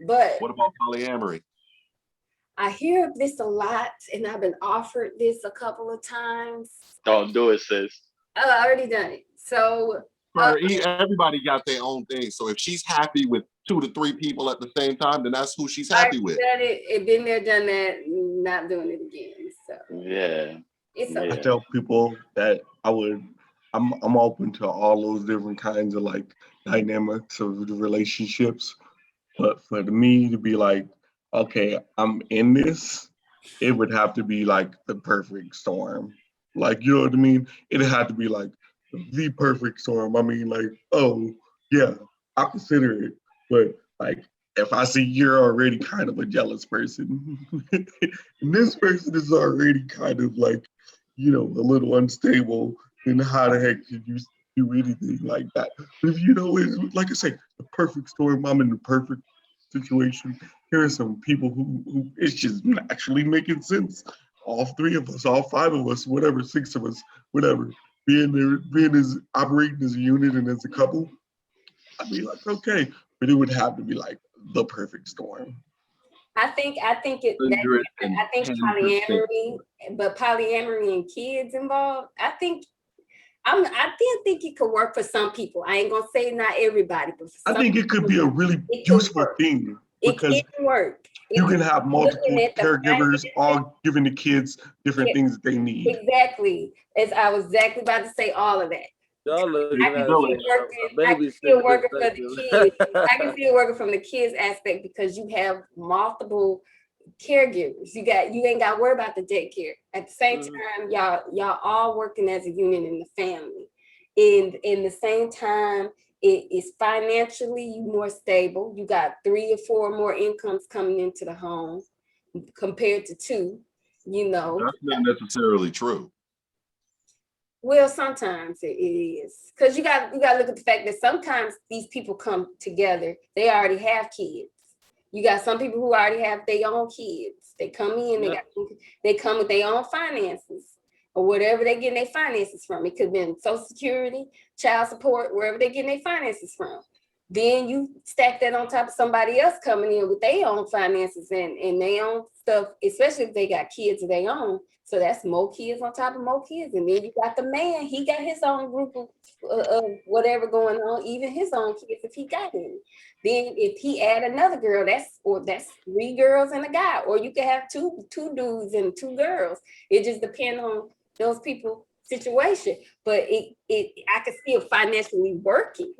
But what about polyamory? I hear this a lot, and I've been offered this a couple of times. Don't do it, sis. Oh, I already done it. So Everybody got their own thing. So if she's happy with 2 to 3 people at the same time, then that's who she's happy with. Done it, been there, done that, not doing it again. So yeah, it's okay. I tell people that I'm open to all those different kinds of like dynamics of the relationships. But for me to be like, okay, I'm in this, it would have to be like the perfect storm. Like, you know what I mean? It had to be like the perfect storm. I mean, like, oh, yeah, I consider it. But like, if I see you're already kind of a jealous person, and this person is already kind of like, you know, a little unstable, then how the heck could you do anything like that? But if you know, it's, like I say, the perfect storm, I'm in the perfect situation. Here are some people who it's just naturally making sense. All 3 of us, all 5 of us, whatever, 6 of us, whatever, operating as a unit and as a couple, I'd be like, okay, but it would have to be like the perfect storm. I think polyamory, but polyamory and kids involved. I think it could work for some people. I ain't gonna say not everybody, but for some I think it could be a really useful thing because it can work. You can have multiple caregivers all giving the kids different things that they need. Exactly. As I was exactly about to say all of that. I can see it working for the kids. I can see it working from the kids aspect because you have multiple caregivers. You ain't got to worry about the daycare. At the same time, y'all all working as a unit in the family. And in the same time, it is financially more stable. You got 3 or 4 more incomes coming into the home compared to 2. You know, that's not necessarily true. Well, sometimes it is, because you got to look at the fact that sometimes these people come together. They already have kids. You got some people who already have their own kids. They come in, they come with their own finances or whatever they getting their finances from. It could be Social Security, child support, wherever they getting their finances from. Then you stack that on top of somebody else coming in with their own finances and their own stuff, especially if they got kids of their own. So that's more kids on top of more kids. And then you got the man, he got his own group of whatever going on, even his own kids if he got any. Then if he add another girl, that's 3 girls and a guy. Or you could have two dudes and 2 girls. It just depends on those people's situation. But I could see it financially working.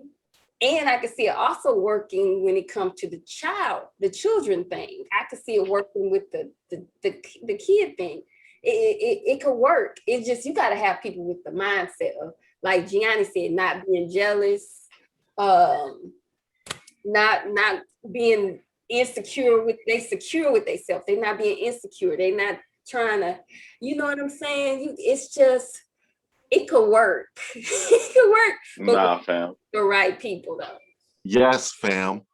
And I could see it also working when it comes to the children thing. I could see it working with the kid thing. It could work. It's just you got to have people with the mindset of, like Gianni said, not being jealous, not being insecure secure with themselves. They're not being insecure. They're not trying to, you know what I'm saying? It's just, it could work. It could work. Nah, fam. The right people though. Yes, fam.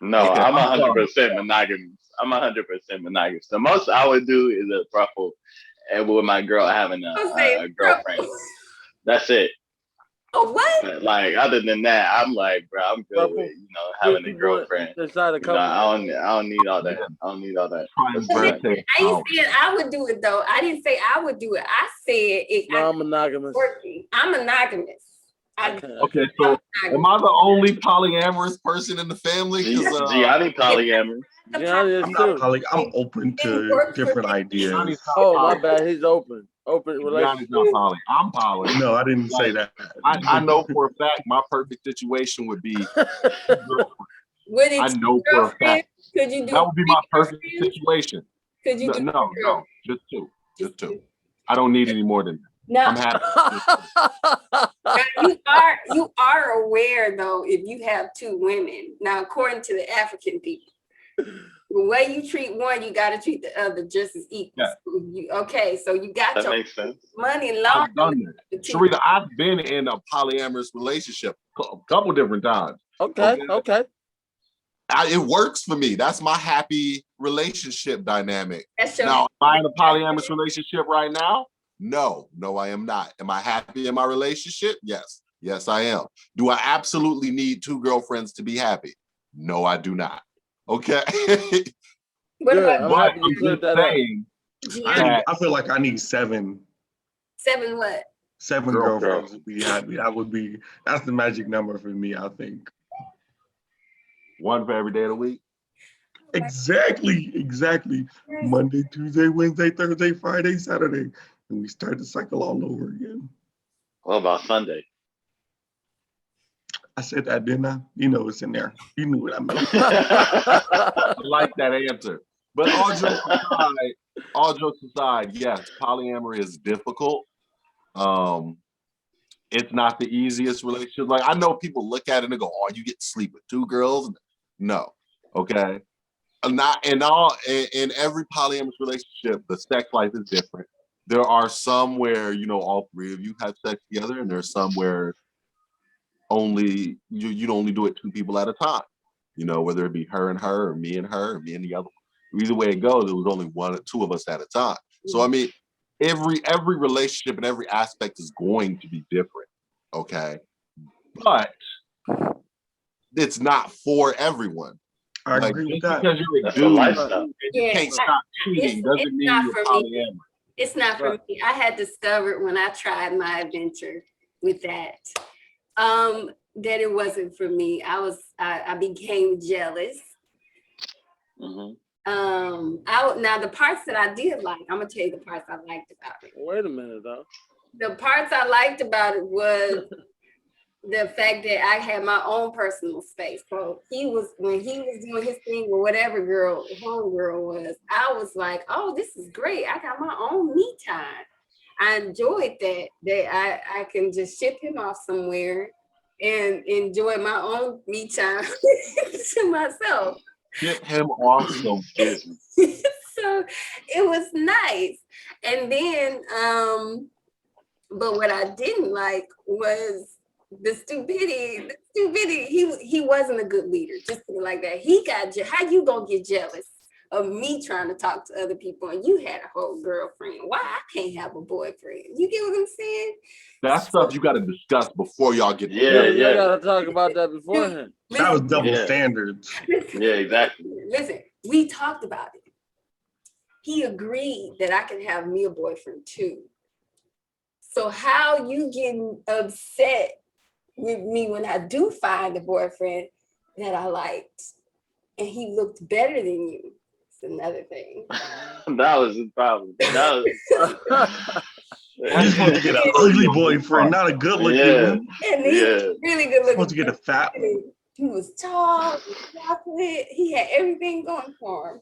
No, I'm 100% monogamous. I'm 100% monogamous. The most I would do is a throuple, and with my girl having a girlfriend. That's it. Oh, what? But like other than that, I'm like, bro, I'm good with having a girlfriend. I don't need all that. I ain't saying I would do it though. I didn't say I would do it. I said it. I'm monogamous. I'm monogamous. Okay, so am I the only polyamorous person in the family? Gianni polyamorous. I'm open to different ideas. Oh, my bad. He's open. Open relationship. Not poly. I'm poly. No, I didn't say that. I know for a fact my perfect situation would be. I know for a fact. Could you do that would be my perfect situation. Could you no, just two. I don't need any more than that. No, I'm happy. you are aware though if you have 2 women. Now, according to the African people, the way you treat one, you got to treat the other just as equal. Yeah. So you got that makes sense. Money long. I've done that. Sharita, I've been in a polyamorous relationship a couple different times. Okay. It works for me. That's my happy relationship dynamic. Now, am I in a polyamorous relationship right now? No, I am not. Am I happy in my relationship? Yes, I am. Do I absolutely need 2 girlfriends to be happy? No, I do not. Okay. What about but I'm just saying I feel like I need 7. 7 what? 7 girlfriends would be happy. That's the magic number for me, I think. 1 for every day of the week. Exactly. Monday, Tuesday, Wednesday, Thursday, Friday, Saturday. And we start the cycle all over again. What about Sunday? I said that, didn't I? You know it's in there. You knew what I meant. I like that answer. But all jokes aside, yes, polyamory is difficult. It's not the easiest relationship. Like, I know people look at it and go, "Oh, you get to sleep with 2 girls?" No, okay. Not in every polyamorous relationship, the sex life is different. There are some where all 3 of you have sex together, and there's some where only you'd only do it 2 people at a time. Whether it be her and her, or me and her, or me and the other one. Either way it goes, it was only 1 or 2 of us at a time. So I mean, every relationship and every aspect is going to be different, okay? But it's not for everyone. I agree with that. Because you're a dude and you can't stop cheating doesn't mean you're polyamorous. It's not for me. I had discovered when I tried my adventure with that, that it wasn't for me. I became jealous. Mm-hmm. Now the parts that I did like, I'm gonna tell you the parts I liked about it. Wait a minute though. The parts I liked about it was the fact that I had my own personal space. So when he was doing his thing with whatever homegirl was, I was like, oh, this is great. I got my own me time. I enjoyed that I can just ship him off somewhere and enjoy my own me time to myself. Ship him off some business. So it was nice. And then, but what I didn't like was the stupidity. He wasn't a good leader, just like that. How you gonna get jealous of me trying to talk to other people and you had a whole girlfriend? Why I can't have a boyfriend? You get what I'm saying? That's stuff you got to discuss before y'all get together. You gotta talk about that beforehand. That was double standards. Yeah, exactly. Listen, we talked about it. He agreed that I can have me a boyfriend too. So how you getting upset with me when I do find a boyfriend that I liked and he looked better than you? It's another thing. That was his problem. You're supposed to get an ugly boyfriend, not a good looking one. And he's really good looking. Supposed to get a fat one. He was tall, chocolate. He had everything going for him.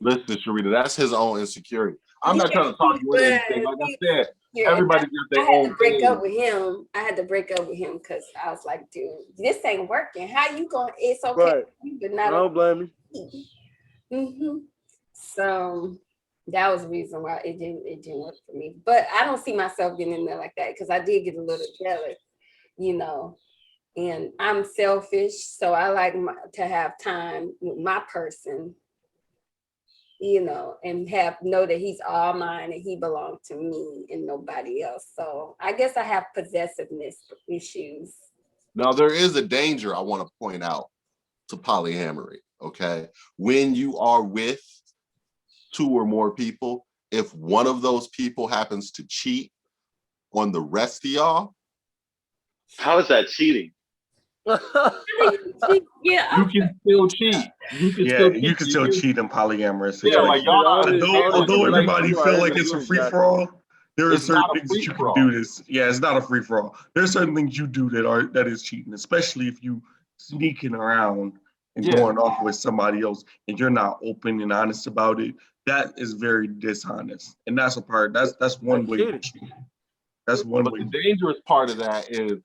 Listen, Sharita, that's his own insecurity. I'm not trying to talk you into anything. Like I said, everybody got their own. I had to break up with him. I had to break up with him because I was like, dude, this ain't working. How you going? It's okay, right. But not. Don't blame me. Mm-hmm. So that was the reason why it didn't work for me. But I don't see myself getting in there like that because I did get a little jealous, And I'm selfish, so I like to have time with my person, and know that he's all mine and he belongs to me and nobody else. So I guess I have possessiveness issues. Now, there is a danger I want to point out to polyamory, okay? When you are with 2 or more people, if one of those people happens to cheat on the rest of y'all. How is that cheating? Yeah, you can still cheat. You can still cheat in polyamorous. Yeah, like y'all. Although everybody feel like it's a free for all, there are certain things that you can do this. Yeah, it's not a free for all. There's certain things you do that is cheating, especially if you sneaking around and going off with somebody else and you're not open and honest about it. That is very dishonest, and that's a part. That's one way to cheat. That's one way. But the dangerous part of that is.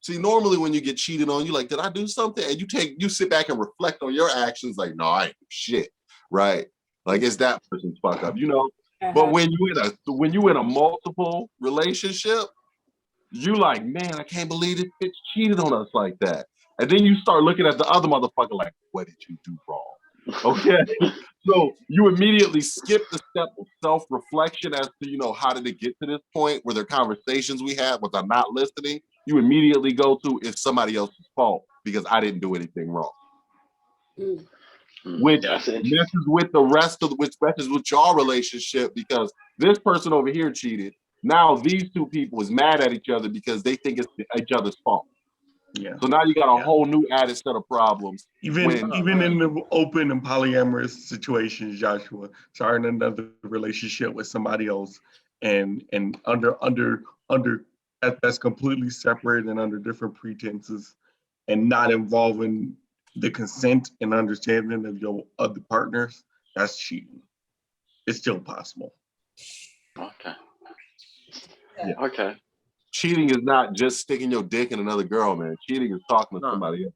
See, normally when you get cheated on, you like, did I do something? And you sit back and reflect on your actions like, no, I ain't do shit, right? Like it's that person's fuck up, But when you in a multiple relationship, you like, man, I can't believe this bitch cheated on us like that. And then you start looking at the other motherfucker like, what did you do wrong? Okay. So you immediately skip the step of self-reflection as to, how did it get to this point? Were there conversations we had? Was I not listening? You immediately go to, it's somebody else's fault because I didn't do anything wrong. which messes with the rest of which messes with your relationship because this person over here cheated. Now these two people is mad at each other because they think it's each other's fault. Yeah. So now you got a whole new added set of problems. Even in the open and polyamorous situations, Joshua, starting another relationship with somebody else, and under that's completely separate and under different pretenses, and not involving the consent and understanding of your other partners, that's cheating. It's still possible. Okay. Yeah. Okay. Cheating is not just sticking your dick in another girl, man. Cheating is talking to somebody else.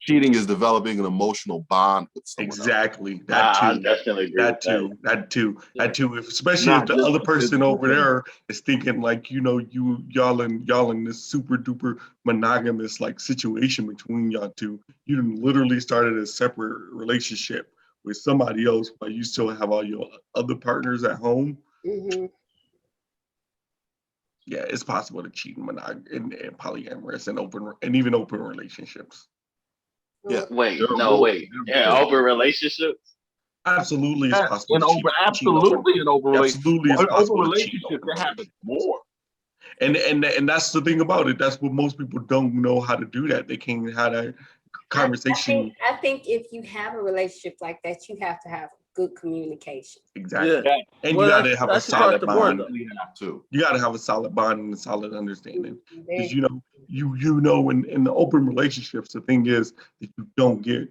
Cheating is developing an emotional bond with someone exactly. else. That too. I definitely agree that too. with That too. That too. Especially if the other person over there is thinking like, you know, y'all in this super duper monogamous like situation between y'all two. You literally started a separate relationship with somebody else, but you still have all your other partners at home. Mm-hmm. Yeah, it's possible to cheat in polyamorous and even open relationships. Yeah. Wait. Yeah, open relationships. Absolutely, it's possible. Absolutely, in open relationships. Absolutely, it's possible. Open relationships, that happens more. And that's the thing about it. That's what most people don't know how to do. That they can't have that conversation. I think if you have a relationship like that, you have to have good communication. Exactly. Yeah. And you gotta have a solid bond. You gotta have a solid bond and a solid understanding. Because you know in the open relationships, the thing is that you don't get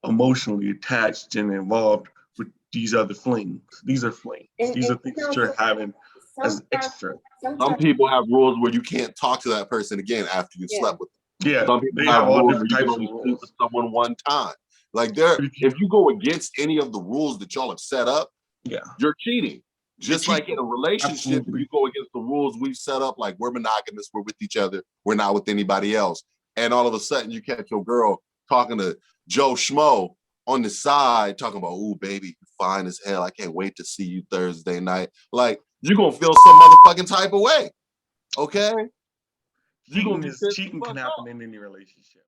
emotionally attached and involved with these other flings. These are flings. These are things that you're having as extra. Some people have rules where you can't talk to that person again after you've slept with them. Yeah. Some people have rules where you can only sleep with someone one time. Like if you go against any of the rules that y'all have set up, you're cheating. Just like in a relationship, if you go against the rules we've set up, like we're monogamous, we're with each other, we're not with anybody else. And all of a sudden you catch your girl talking to Joe Schmo on the side, talking about, ooh, baby, you're fine as hell. I can't wait to see you Thursday night. Like, you're gonna feel some motherfucking type of way. Okay? Cheating can happen in any relationship.